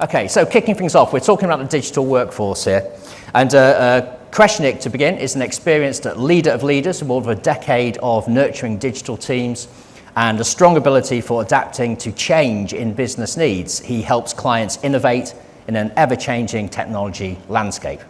Okay, so kicking things off, we're talking about the digital workforce here. And Kreshnik, to begin, is an experienced leader of leaders with more than a decade of nurturing digital teams and a strong ability for adapting to change in business needs. He helps clients innovate in an ever-changing technology landscape.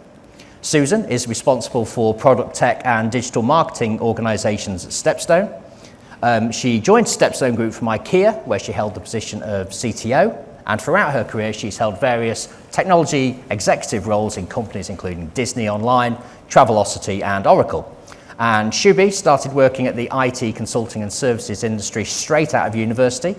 Susan is responsible for product tech and digital marketing organizations at StepStone. She joined StepStone Group from IKEA, where she held the position of CTO. And throughout her career, she's held various technology executive roles in companies including Disney Online, Travelocity, and Oracle. And Shubhi started working at the IT consulting and services industry straight out of university.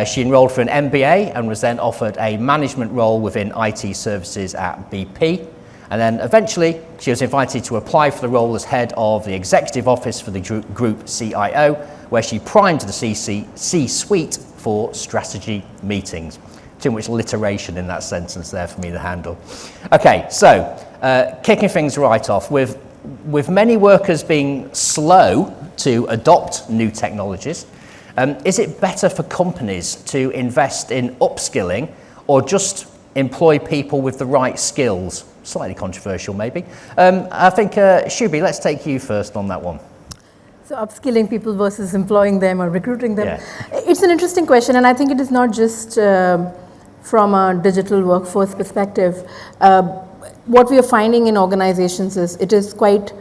She enrolled for an MBA and was then offered a management role within IT services at BP. And then eventually, she was invited to apply for the role as head of the executive office for the group CIO, where she primed the C-suite for strategy meetings. Too much alliteration in that sentence there for me to handle. Okay, so kicking things right off, with many workers being slow to adopt new technologies, is it better for companies to invest in upskilling or just employ people with the right skills? Slightly controversial, maybe. I think, Shubhi, let's take you first on that one. So upskilling people versus employing them or recruiting them. Yeah. It's an interesting question, and I think it is not just from a digital workforce perspective. What we are finding in organizations is it is quite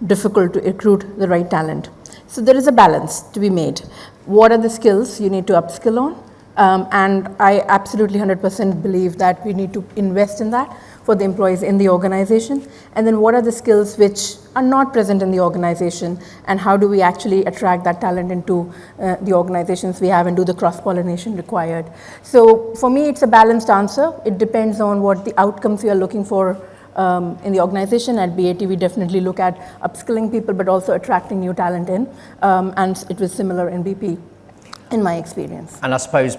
difficult to recruit the right talent. So there is a balance to be made. What are the skills you need to upskill on? And I absolutely 100% believe that we need to invest in that for the employees in the organization. And then what are the skills which are not present in the organization, and how do we actually attract that talent into the organizations we have and do the cross-pollination required? So for me, it's a balanced answer. It depends on what the outcomes we are looking for in the organization. At BAT, we definitely look at upskilling people, but also attracting new talent in. And it was similar in BP. In my experience. And I suppose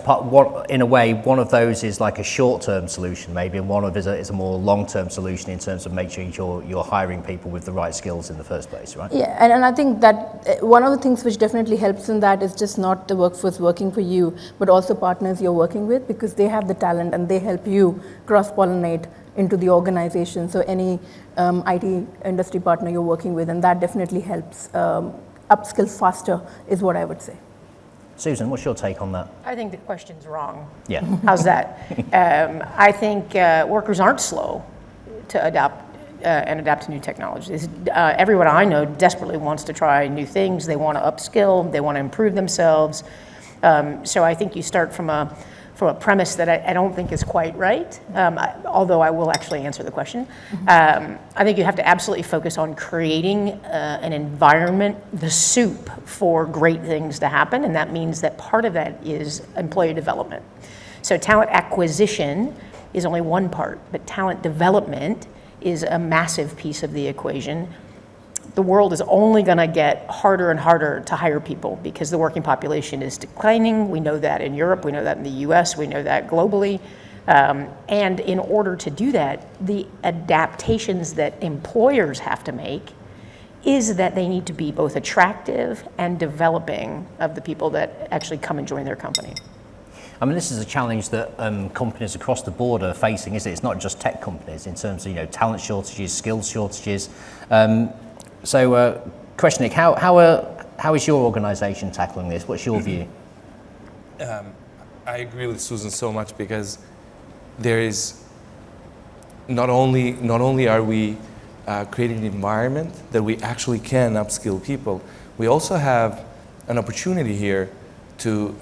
in a way, one of those is like a short-term solution maybe, and one of it is a more long-term solution in terms of making sure you're hiring people with the right skills in the first place, right? Yeah, and I think that one of the things which definitely helps in that is just not the workforce working for you, but also partners you're working with, because they have the talent and they help you cross-pollinate into the organization. So any IT industry partner you're working with, and that definitely helps upskill faster is what I would say. Susan, what's your take on that? I think the question's wrong. Yeah. How's that? I think workers aren't slow to adapt to new technologies. Everyone I know desperately wants to try new things. They want to upskill. They want to improve themselves. So I think you start from a premise that I don't think is quite right, although I will actually answer the question. I think you have to absolutely focus on creating an environment, the soup for great things to happen, and that means that part of that is employee development. So talent acquisition is only one part, but talent development is a massive piece of the equation. The world is only going to get harder and harder to hire people because the working population is declining. We know that in Europe, we know that in the US, we know that globally. And in order to do that, the adaptations that employers have to make is that they need to be both attractive and developing of the people that actually come and join their company. I mean, this is a challenge that companies across the board are facing, isn't it? It's not just tech companies in terms of talent shortages, skills shortages. So, Kreshnik, how is your organisation tackling this? What's your view? I agree with Susan so much, because there is not only are we creating an environment that we actually can upskill people, we also have an opportunity here to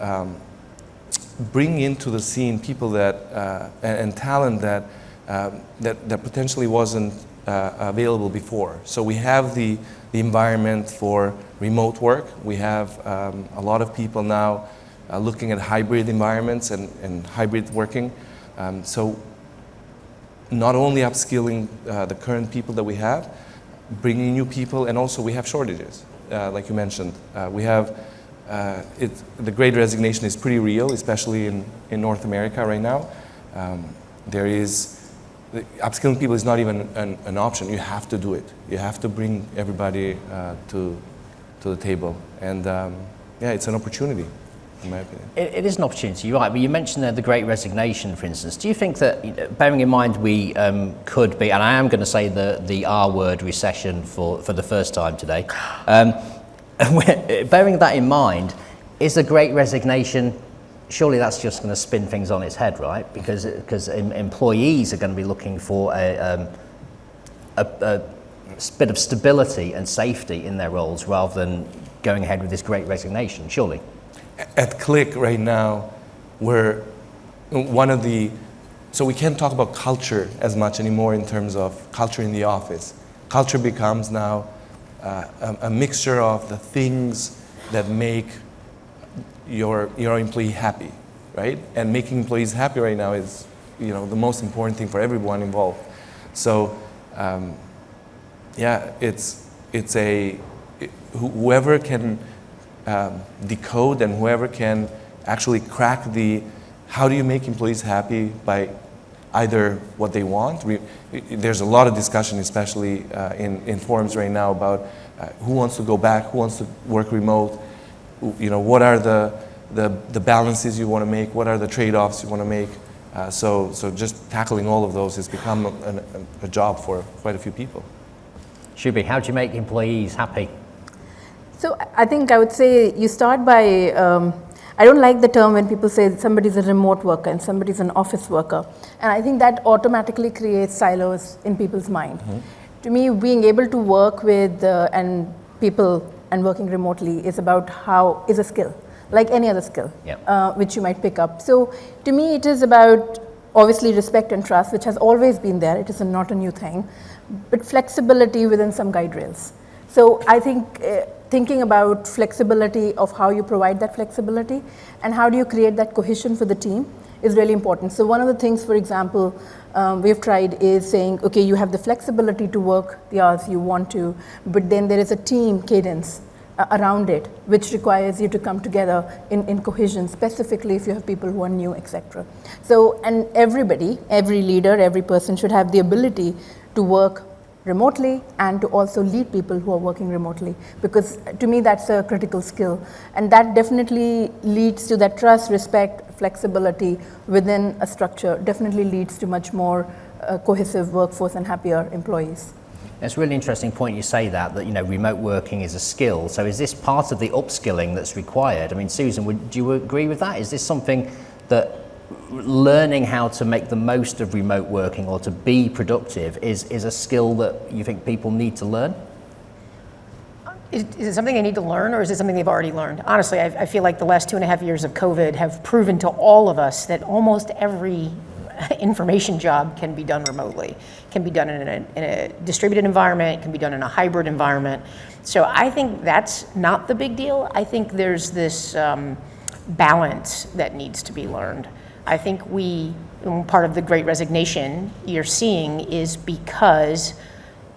bring into the scene people that and talent that potentially wasn't available before. So we have the environment for remote work. We have a lot of people now looking at hybrid environments and hybrid working. So not only upskilling the current people that we have, bringing new people, and also we have shortages, like you mentioned. We have the Great Resignation is pretty real, especially in North America right now. Upskilling people is not even an option. You have to do it. You have to bring everybody to the table, and yeah, it's an opportunity. in my opinion. It is an opportunity, you're right, but you mentioned there the Great Resignation, for instance. Do you think that, bearing in mind we could be, and I am going to say the R word, recession, for the first time today, bearing that in mind, is the Great Resignation, surely that's just going to spin things on its head, right? Because employees are going to be looking for a bit of stability and safety in their roles rather than going ahead with this Great Resignation, surely. At Klick right now, we're one of the, so we can't talk about culture as much anymore in terms of culture in the office. Culture becomes now a mixture of the things that make your employee happy, right? And making employees happy right now is, the most important thing for everyone involved. So, yeah, whoever can decode and whoever can actually crack how do you make employees happy by either what they want. There's a lot of discussion, especially in forums right now, about who wants to go back, who wants to work remote, what are the balances you want to make, what are the trade-offs you want to make. So just tackling all of those has become a job for quite a few people. Shubhi, how do you make employees happy? So I think I would say you start by, I don't like the term when people say somebody's a remote worker and somebody's an office worker. And I think that automatically creates silos in people's mind. Mm-hmm. To me, being able to work with people and working remotely is a skill, like any other skill, which you might pick up. So to me, it is about obviously respect and trust, which has always been there. It is not a new thing, but flexibility within some guide rails. So I think thinking about flexibility of how you provide that flexibility and how do you create that cohesion for the team is really important. So one of the things, for example, we've tried is saying, okay, you have the flexibility to work the hours you want to, but then there is a team cadence around it, which requires you to come together in cohesion, specifically if you have people who are new, etc. So, and every leader, every person should have the ability to work remotely and to also lead people who are working remotely, because to me that's a critical skill, and that definitely leads to that trust, respect, flexibility within a structure, definitely leads to much more cohesive workforce and happier employees. It's a really interesting point you say that remote working is a skill. So is this part of the upskilling that's required? I mean, Susan, do you agree with that? Is this something that learning how to make the most of remote working or to be productive is a skill that you think people need to learn? Is it something they need to learn, or is it something they've already learned? Honestly, I feel like the last 2.5 years of COVID have proven to all of us that almost every information job can be done remotely, can be done in a distributed environment, can be done in a hybrid environment. So I think that's not the big deal. I think there's this balance that needs to be learned. I think part of the Great Resignation you're seeing is because,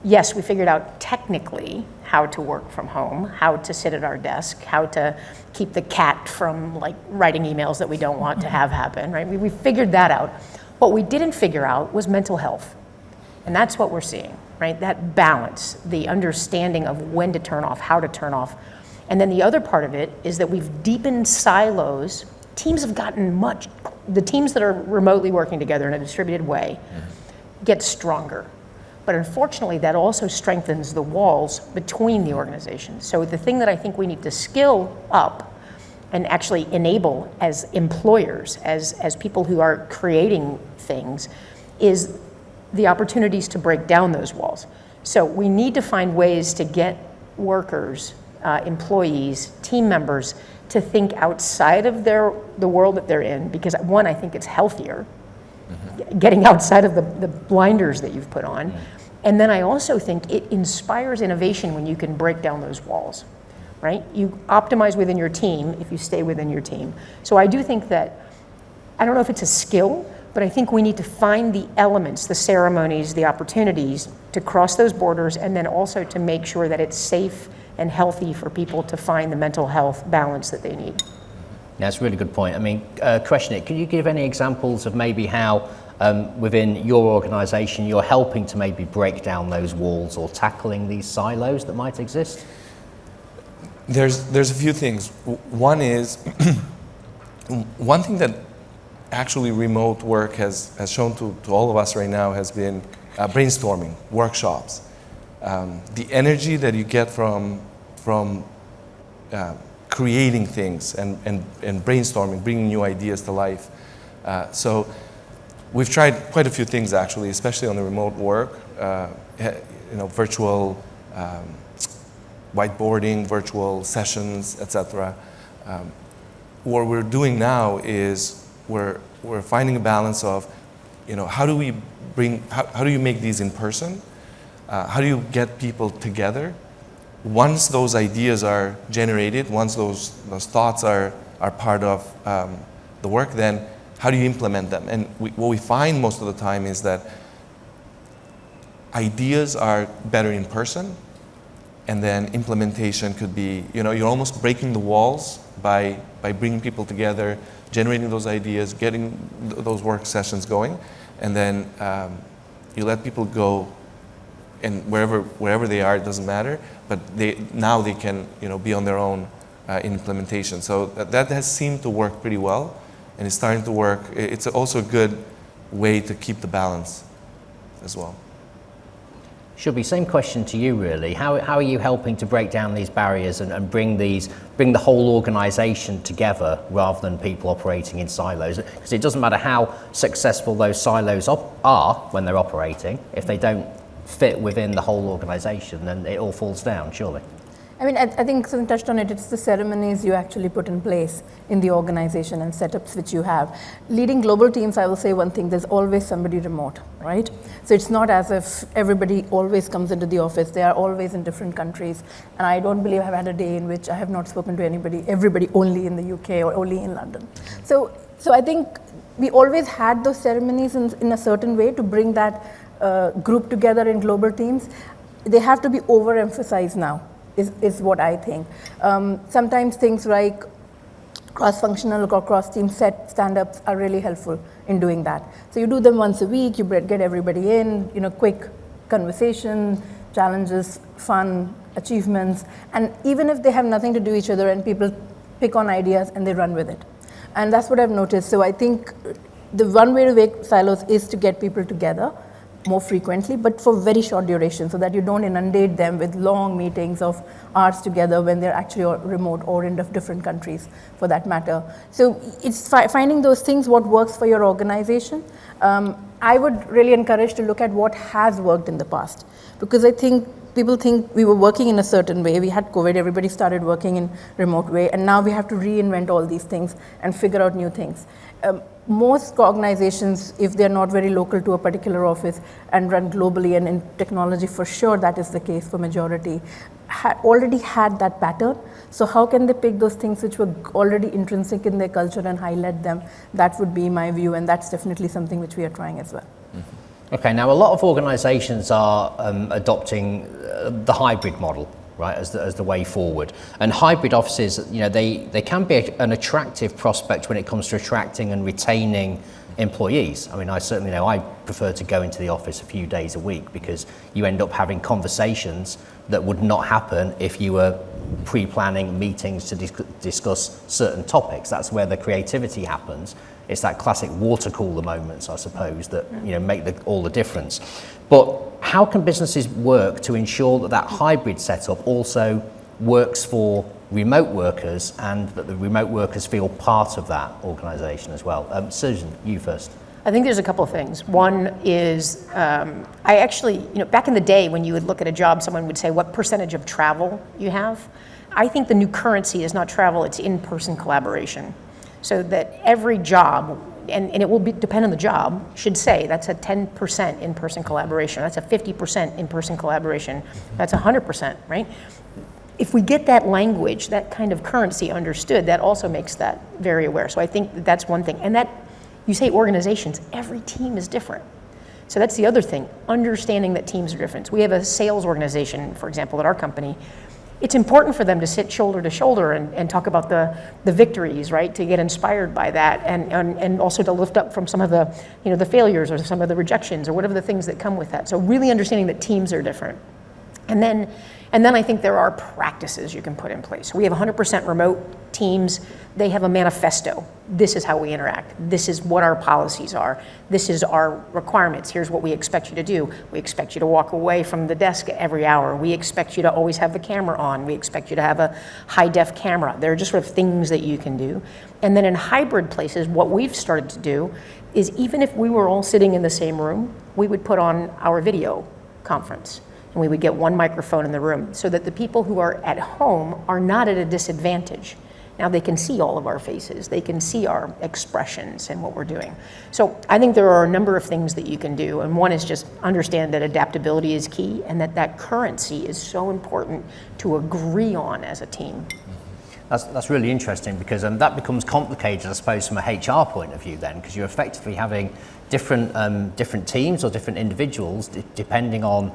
yes, we figured out technically how to work from home, how to sit at our desk, how to keep the cat from writing emails that we don't want to have happen, right? We figured that out. What we didn't figure out was mental health. And that's what we're seeing, right? That balance, the understanding of when to turn off, how to turn off. And then the other part of it is that we've deepened silos. Teams have gotten the teams that are remotely working together in a distributed way get stronger. But unfortunately, that also strengthens the walls between the organizations. So the thing that I think we need to skill up and actually enable as employers, as people who are creating things, is the opportunities to break down those walls. So we need to find ways to get workers, employees, team members to think outside of the world that they're in, because one, I think it's healthier, getting outside of the blinders that you've put on. And then I also think it inspires innovation when you can break down those walls, right? You optimize within your team if you stay within your team. So I do think that, I don't know if it's a skill, but I think we need to find the elements, the ceremonies, the opportunities to cross those borders, and then also to make sure that it's safe and healthy for people to find the mental health balance that they need. That's a really good point. I mean, Kreshnik, can you give any examples of maybe how within your organization you're helping to maybe break down those walls or tackling these silos that might exist? There's a few things. One is one thing that actually remote work has shown to all of us right now has been brainstorming, workshops. The energy that you get from creating things and brainstorming, bringing new ideas to life. So we've tried quite a few things actually, especially on the remote work, virtual whiteboarding, virtual sessions, etc. What we're doing now is we're finding a balance of, how do you make these in person? How do you get people together? Once those ideas are generated, once those thoughts are part of the work, then how do you implement them? And what we find most of the time is that ideas are better in person, and then implementation could be, you're almost breaking the walls by bringing people together, generating those ideas, getting those work sessions going, and then you let people go, and wherever they are, it doesn't matter, but now they can be on their own in implementation. So that has seemed to work pretty well, and it's starting to work. It's also a good way to keep the balance as well. Shubhi, same question to you really. How are you helping to break down these barriers and bring the whole organisation together rather than people operating in silos? Because it doesn't matter how successful those silos are when they're operating, if they don't fit within the whole organisation, then it all falls down, surely. I mean, I think someone touched on it. It's the ceremonies you actually put in place in the organization and setups which you have. Leading global teams, I will say one thing, there's always somebody remote, right? So it's not as if everybody always comes into the office. They are always in different countries. And I don't believe I've had a day in which I have not spoken to everybody only in the UK or only in London. So I think we always had those ceremonies in a certain way to bring that group together in global teams. They have to be overemphasized now. Is what I think. Sometimes things like cross-functional or cross-team stand-ups are really helpful in doing that. So you do them once a week, you get everybody in, quick conversation, challenges, fun, achievements, and even if they have nothing to do with each other and people pick on ideas and they run with it. And that's what I've noticed. So I think the one way to break silos is to get people together more frequently, but for very short duration, so that you don't inundate them with long meetings of hours together when they're actually remote or in different countries for that matter. So it's finding those things, what works for your organization. I would really encourage to look at what has worked in the past, because I think people think we were working in a certain way. We had COVID, everybody started working in remote way, and now we have to reinvent all these things and figure out new things. Most organizations, if they're not very local to a particular office and run globally, and in technology for sure that is the case for majority, already had that pattern. So how can they pick those things which were already intrinsic in their culture and highlight them? That would be my view, and that's definitely something which we are trying as well. Mm-hmm. Okay, now a lot of organizations are adopting the hybrid model, right, as the way forward. And hybrid offices, they can be an attractive prospect when it comes to attracting and retaining employees. I mean, I certainly know I prefer to go into the office a few days a week, because you end up having conversations that would not happen if you were pre-planning meetings to discuss certain topics. That's where the creativity happens. It's that classic water cooler moments, I suppose, that make all the difference. But how can businesses work to ensure that hybrid setup also works for remote workers, and that the remote workers feel part of that organisation as well? Susan, you first. I think there's a couple of things. One is, I actually, back in the day when you would look at a job, someone would say, what percentage of travel you have? I think the new currency is not travel, it's in-person collaboration. So that every job, and it will depend on the job, should say that's a 10% in-person collaboration, that's a 50% in-person collaboration, that's 100%, right? If we get that language, that kind of currency understood, that also makes that very aware. So I think that's one thing. And that, you say organizations, every team is different. So that's the other thing, understanding that teams are different. We have a sales organization, for example, at our company. It's important for them to sit shoulder to shoulder and talk about the victories, right? To get inspired by that, and also to lift up from some of the, the failures or some of the rejections or whatever the things that come with that. So really understanding that teams are different. And then I think there are practices you can put in place. We have 100% remote teams. They have a manifesto. This is how we interact. This is what our policies are. This is our requirements. Here's what we expect you to do. We expect you to walk away from the desk every hour. We expect you to always have the camera on. We expect you to have a high-def camera. There are just sort of things that you can do. And then in hybrid places, what we've started to do is even if we were all sitting in the same room, we would put on our video conference. And we would get one microphone in the room so that the people who are at home are not at a disadvantage. Now they can see all of our faces, they can see our expressions and what we're doing. So I think there are a number of things that you can do, and one is just understand that adaptability is key and that currency is so important to agree on as a team. That's really interesting because that becomes complicated, I suppose, from a HR point of view then, because you're effectively having different teams or different individuals, depending on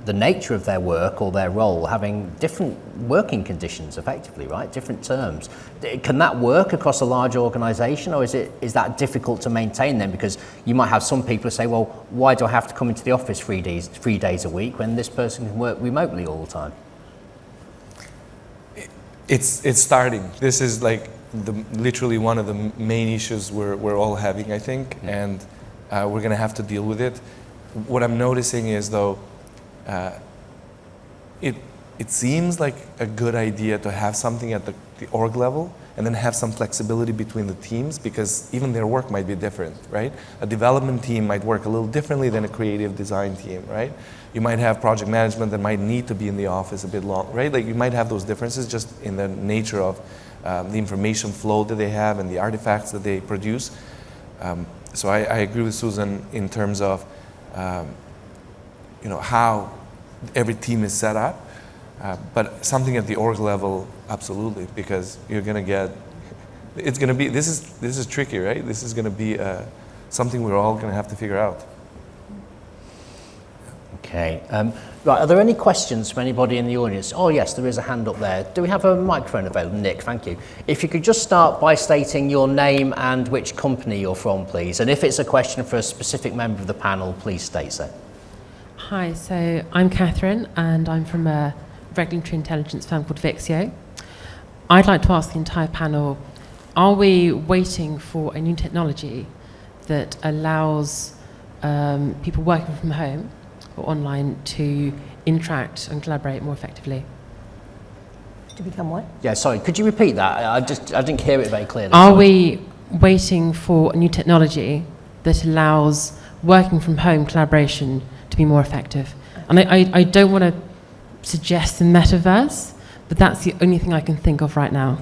the nature of their work or their role, having different working conditions effectively, right? Different terms. Can that work across a large organisation, or is that difficult to maintain then? Because you might have some people who say, well, why do I have to come into the office 3 days a week when this person can work remotely all the time? It's starting. This is like literally one of the main issues we're all having, I think, and we're going to have to deal with it. What I'm noticing is, though, it seems like a good idea to have something at the org level and then have some flexibility between the teams, because even their work might be different, right? A development team might work a little differently than a creative design team, right? You might have project management that might need to be in the office a bit long, right? Like you might have those differences just in the nature of the information flow that they have and the artifacts that they produce. So I agree with Susan in terms of how every team is set up, but something at the org level, absolutely, because you're going to get, it's going to be, this is tricky, right? This is going to be something we're all going to have to figure out. Okay. Right, are there any questions from anybody in the audience? Oh yes, there is a hand up there. Do we have a microphone available? Nick, thank you. If you could just start by stating your name and which company you're from, please. And if it's a question for a specific member of the panel, please state so. Hi, so I'm Catherine and I'm from a regulatory intelligence firm called Vixio. I'd like to ask the entire panel, are we waiting for a new technology that allows people working from home or online to interact and collaborate more effectively? To become what? Yeah, sorry, could you repeat that? I didn't hear it very clearly. Are we waiting for a new technology that allows working from home collaboration to be more effective? And I don't want to suggest the metaverse, but that's the only thing I can think of right now.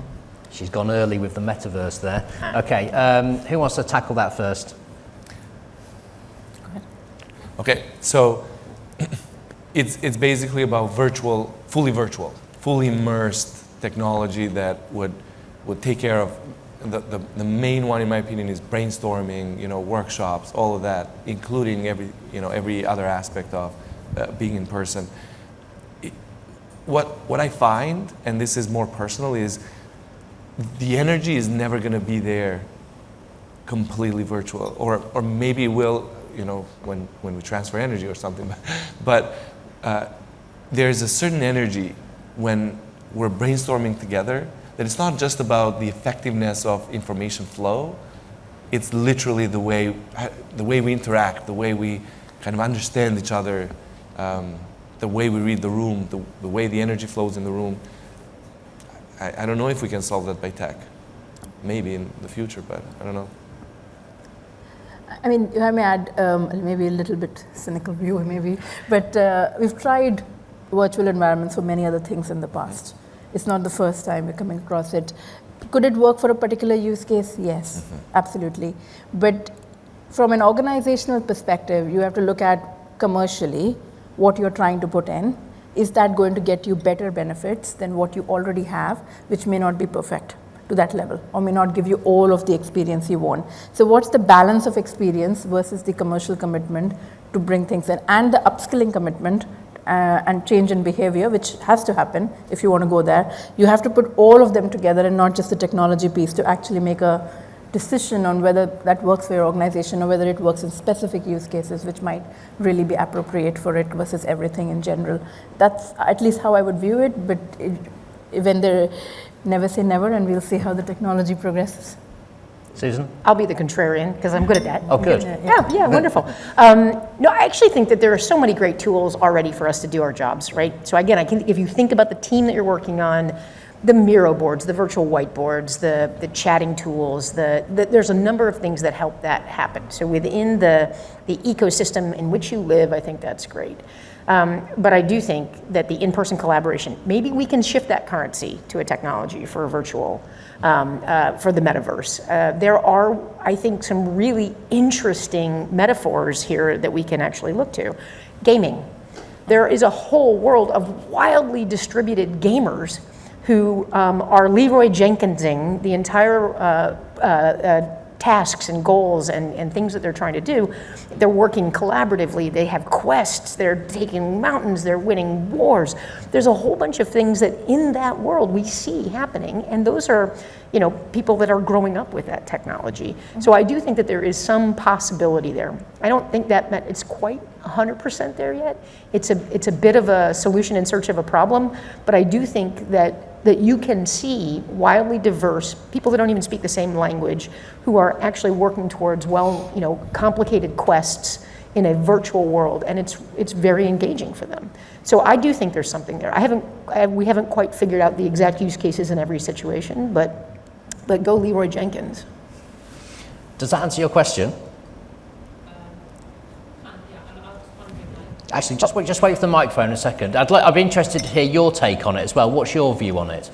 She's gone early with the metaverse there. Okay, who wants to tackle that first? Go ahead. Okay, so it's basically about fully immersed technology that would take care of the main one, in my opinion, is brainstorming, workshops, all of that, including every other aspect of being in person. What I find, and this is more personal, is the energy is never going to be there completely virtual, or maybe it will, when we transfer energy or something. But there's a certain energy when we're brainstorming together that it's not just about the effectiveness of information flow. It's literally the way we interact, the way we kind of understand each other, the way we read the room, the way the energy flows in the room. I don't know if we can solve that by tech. Maybe in the future, but I don't know. I mean, if I may add, maybe a little bit cynical view, maybe, but we've tried virtual environments for many other things in the past. It's not the first time we're coming across it. Could it work for a particular use case? Yes, absolutely. But from an organizational perspective, you have to look at commercially what you're trying to put in. Is that going to get you better benefits than what you already have, which may not be perfect to that level, or may not give you all of the experience you want? So what's the balance of experience versus the commercial commitment to bring things in, and the upskilling commitment and change in behavior, which has to happen if you want to go there. You have to put all of them together and not just the technology piece to actually make a decision on whether that works for your organization or whether it works in specific use cases which might really be appropriate for it versus everything in general. That's at least how I would view it, but when they're never say never, and we'll see how the technology progresses. Susan? I'll be the contrarian because I'm good at that. Oh, good. Yeah, wonderful. No, I actually think that there are so many great tools already for us to do our jobs, right? So again, if you think about the team that you're working on, the Miro boards, the virtual whiteboards, the chatting tools, there's a number of things that help that happen. So within the ecosystem in which you live, I think that's great. But I do think that the in-person collaboration, maybe we can shift that currency to a technology for a virtual, for the metaverse. There are, I think, some really interesting metaphors here that we can actually look to. Gaming. There is a whole world of wildly distributed gamers who are Leroy Jenkinsing the entire tasks and goals and things that they're trying to do. They're working collaboratively, they have quests, they're taking mountains, they're winning wars. There's a whole bunch of things that in that world we see happening, and those are, you know, people that are growing up with that technology. So I do think that there is some possibility there. I don't think that it's quite 100% there yet. It's a bit of a solution in search of a problem, but I do think that you can see wildly diverse people that don't even speak the same language who are actually working towards complicated quests in a virtual world, and it's very engaging for them. So I do think there's something there. We haven't quite figured out the exact use cases in every situation, but go Leroy Jenkins. Does that answer your question? Actually, just wait for the microphone a second. I'd be interested to hear your take on it as well. What's your view on it?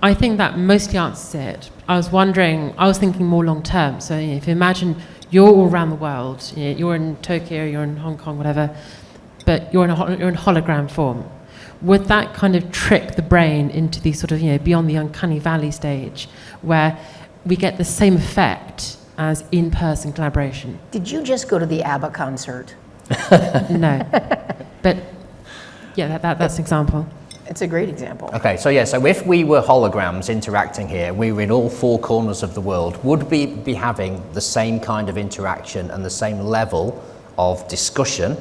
I think that mostly answers it. I was thinking more long term. So if you imagine you're all around the world, you're in Tokyo, you're in Hong Kong, whatever, but you're in hologram form. Would that kind of trick the brain into the sort of, beyond the uncanny valley stage where we get the same effect as in-person collaboration? Did you just go to the ABBA concert? No, but yeah, that's an example. It's a great example. Okay, so if we were holograms interacting here, we were in all four corners of the world, would we be having the same kind of interaction and the same level of discussion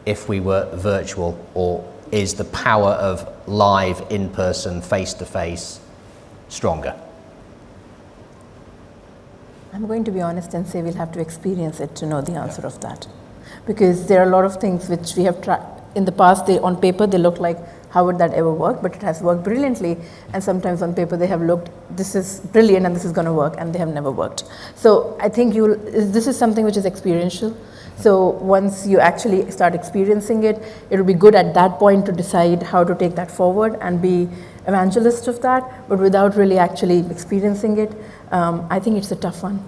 if we were virtual, or is the power of live, in-person, face-to-face stronger? I'm going to be honest and say we'll have to experience it to know the answer of that. Because there are a lot of things which we have tried in the past, on paper they look like, how would that ever work? But it has worked brilliantly, and sometimes on paper they have looked, this is brilliant and this is going to work, and they have never worked. So I think this is something which is experiential. So once you actually start experiencing it, it'll be good at that point to decide how to take that forward and be evangelist of that, but without really actually experiencing it, I think it's a tough one.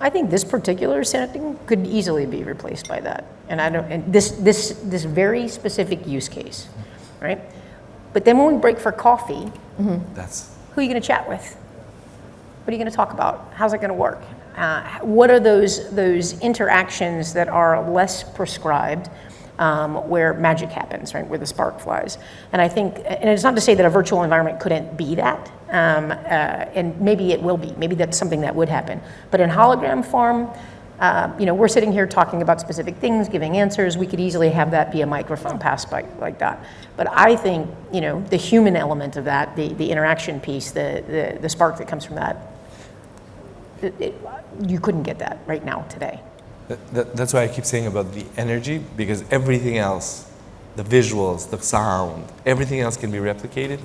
I think this particular setting could easily be replaced by that, and this very specific use case, right? But then when we break for coffee, That's who are you going to chat with? What are you going to talk about? How's it going to work? What are those interactions that are less prescribed, where magic happens, right? Where the spark flies. And I think, and it's not to say that a virtual environment couldn't be that, and maybe it will be. Maybe that's something that would happen. But in hologram form, we're sitting here talking about specific things, giving answers. We could easily have that be a microphone passed by like that. But I think, the human element of that, the interaction piece, the spark that comes from that, you couldn't get that right now today. That's why I keep saying about the energy, because everything else, the visuals, the sound, everything else can be replicated.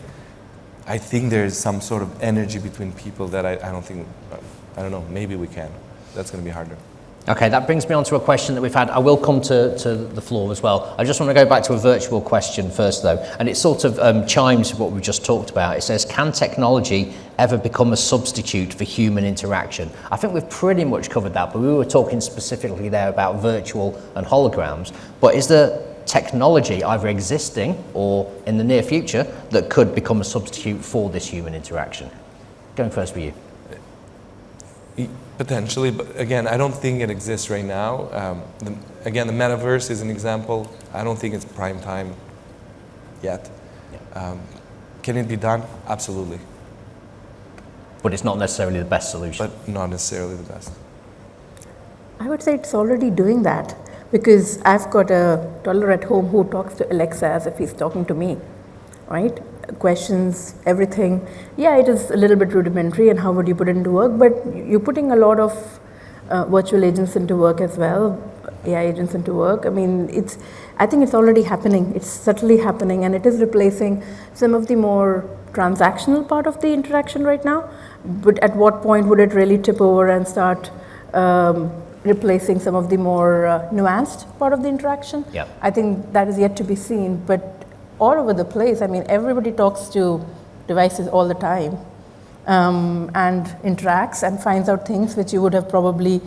I think there's some sort of energy between people that I don't know, maybe we can. That's going to be harder. Okay, that brings me on to a question that we've had. I will come to the floor as well. I just want to go back to a virtual question first, though, and it sort of chimes with what we just talked about. It says, can technology ever become a substitute for human interaction? I think we've pretty much covered that, but we were talking specifically there about virtual and holograms. But is there technology either existing or in the near future that could become a substitute for this human interaction? Going first for you. Potentially, but again, I don't think it exists right now. The metaverse is an example. I don't think it's prime time yet. Can it be done? Absolutely. But it's not necessarily the best solution. but not necessarily the best. I would say it's already doing that, because I've got a toddler at home who talks to Alexa as if he's talking to me, right? Questions, everything. Yeah, it is a little bit rudimentary, and how would you put it into work? But you're putting a lot of virtual agents into work as well, AI agents into work. I mean, I think it's already happening. It's subtly happening, and it is replacing some of the more transactional part of the interaction right now. But at what point would it really tip over and start replacing some of the more nuanced part of the interaction? Yeah. I think that is yet to be seen, but all over the place. I mean, everybody talks to devices all the time, and interacts and finds out things which you would have probably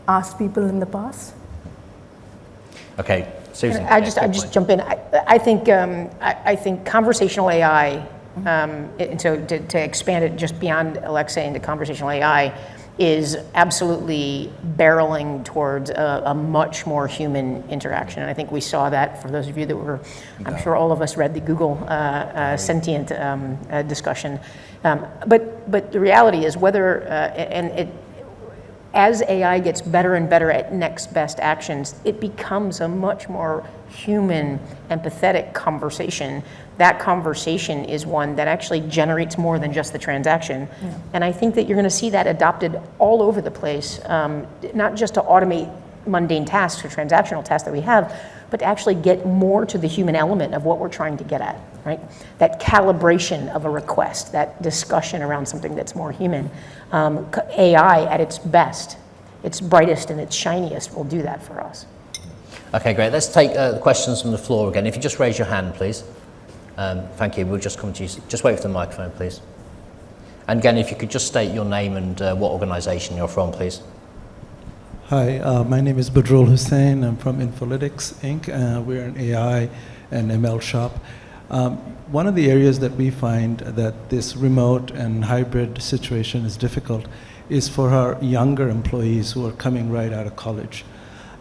asked people in the past. Okay, Susan. I just jump in. I think conversational AI, and so to expand it just beyond Alexa into conversational AI, is absolutely barreling towards a much more human interaction. And I think we saw that for those of you that were, I'm sure all of us read the Google sentient discussion. But the reality is as AI gets better and better at next best actions, it becomes a much more human, empathetic conversation. That conversation is one that actually generates more than just the transaction. Yeah. And I think that you're going to see that adopted all over the place, not just to automate mundane tasks or transactional tasks that we have, but to actually get more to the human element of what we're trying to get at, right? That calibration of a request, that discussion around something that's more human. AI at its best, its brightest and its shiniest will do that for us. Okay, great. Let's take the questions from the floor again. If you just raise your hand, please. Thank you. We'll just come to you. Just wait for the microphone, please. And again, if you could just state your name and what organisation you're from, please. Hi, my name is Badrul Hussain. I'm from Infolytics Inc. We're an AI and ML shop. One of the areas that we find that this remote and hybrid situation is difficult is for our younger employees who are coming right out of college.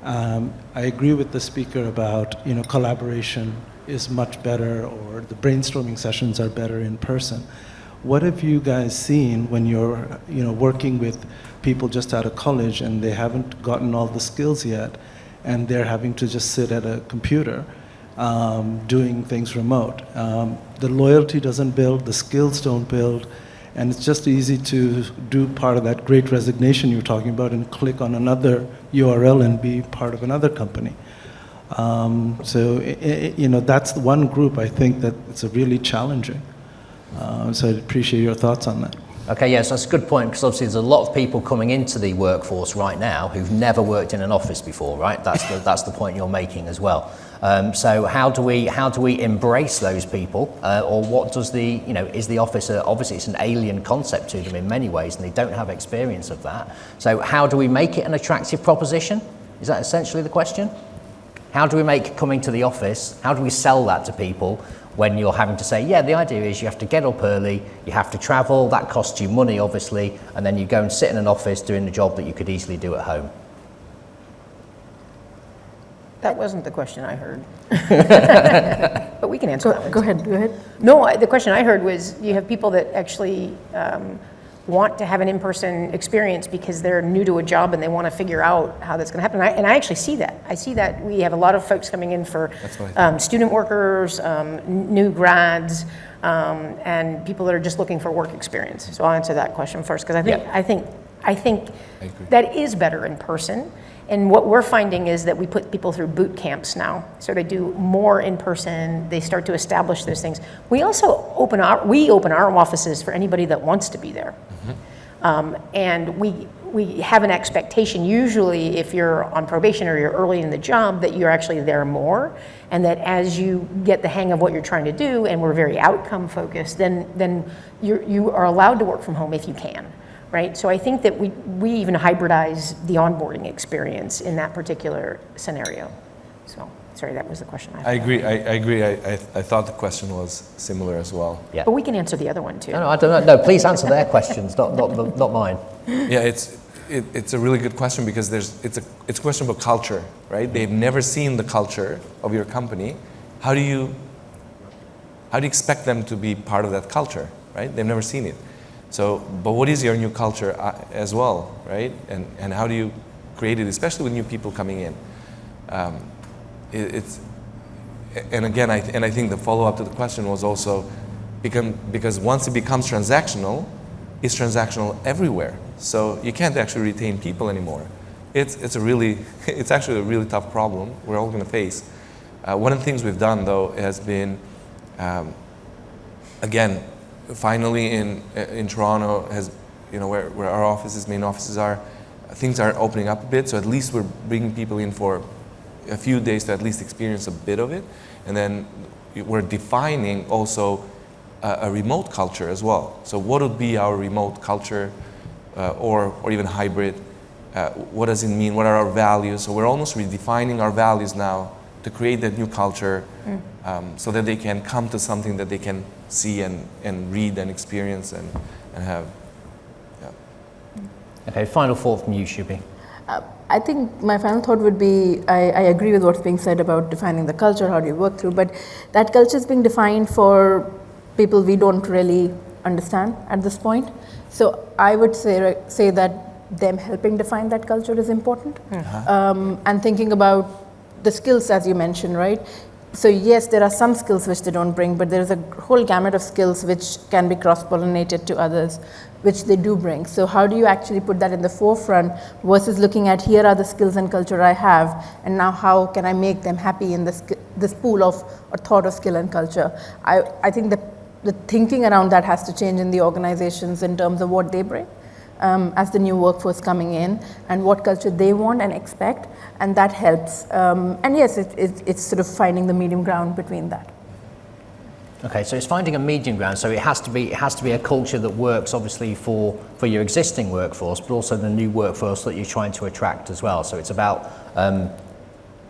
I agree with the speaker about, collaboration is much better, or the brainstorming sessions are better in person. What have you guys seen when you're, working with people just out of college and they haven't gotten all the skills yet, and they're having to just sit at a computer doing things remote? The loyalty doesn't build, the skills don't build, and it's just easy to do part of that great resignation you're talking about and click on another URL and be part of another company. That's the one group I think that it's really challenging. So I'd appreciate your thoughts on that. Okay, yes, that's a good point, because obviously there's a lot of people coming into the workforce right now who've never worked in an office before, right? That's the point you're making as well. So how do we embrace those people, or what does is the office obviously it's an alien concept to them in many ways, and they don't have experience of that. So how do we make it an attractive proposition? Is that essentially the question? How do we make coming to the office? How do we sell that to people? When you're having to say, yeah, the idea is you have to get up early, you have to travel, that costs you money obviously, and then you go and sit in an office doing the job that you could easily do at home. That wasn't the question I heard. But we can answer that. Go ahead. No, the question I heard was, you have people that actually want to have an in-person experience because they're new to a job and they want to figure out how that's going to happen. And I actually see that. I see that we have a lot of folks coming in for student workers, new grads, and people that are just looking for work experience. So I'll answer that question first, because I think that is better in person. And what we're finding is that we put people through boot camps now. So they do more in person, they start to establish those things. We also open our offices for anybody that wants to be there. Mm-hmm. And we have an expectation, usually if you're on probation or you're early in the job, that you're actually there more, and that as you get the hang of what you're trying to do, and we're very outcome focused, then you are allowed to work from home if you can. Right, so I think that we even hybridize the onboarding experience in that particular scenario. So, sorry, that was the question I had. I agree. I thought the question was similar as well. Yeah. But we can answer the other one too. No, I don't know. No, please answer their questions, not mine. Yeah, it's a really good question, because it's a question about culture, right? They've never seen the culture of your company. How do you expect them to be part of that culture, right? They've never seen it. So, but what is your new culture as well, right? And how do you create it, especially with new people coming in? And again, I think the follow-up to the question was also because once it becomes transactional, it's transactional everywhere. So you can't actually retain people anymore. It's actually a really tough problem we're all going to face. One of the things we've done though has been, again, finally in Toronto where our main offices are, things are opening up a bit. So at least we're bringing people in for a few days to at least experience a bit of it, and then we're defining also a remote culture as well. So what would be our remote culture, or even hybrid? What does it mean? What are our values? So we're almost redefining our values now to create that new culture, so that they can come to something that they can see and read and experience and have. Yeah. Okay, final thought from you, Shubhi. I think my final thought would be, I agree with what's being said about defining the culture, how do you work through, but that culture is being defined for people we don't really understand at this point. So I would say that them helping define that culture is important. And thinking about the skills as you mentioned, right? So yes, there are some skills which they don't bring, but there is a whole gamut of skills which can be cross-pollinated to others, which they do bring. So how do you actually put that in the forefront versus looking at, here are the skills and culture I have, and now how can I make them happy in this pool of or thought of skill and culture? I think the thinking around that has to change in the organizations in terms of what they bring as the new workforce coming in, and what culture they want and expect, and that helps. And yes, it's sort of finding the medium ground between that. Okay, so it's finding a medium ground. So it has to be a culture that works, obviously, for your existing workforce, but also the new workforce that you're trying to attract as well. So it's about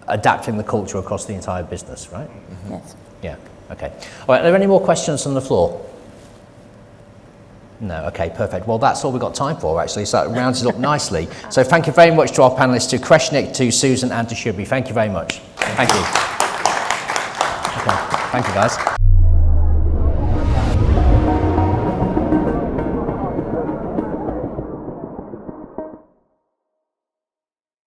adapting the culture across the entire business, right? Mm-hmm. Yes. Yeah. Okay. All right. Are there any more questions on the floor? No. Okay. Perfect. Well, that's all we've got time for, actually. So it rounds it up nicely. So thank you very much to our panelists, to Kreshnik, to Susan, and to Shubhi. Thank you very much. Thank you. Okay. Thank you, guys.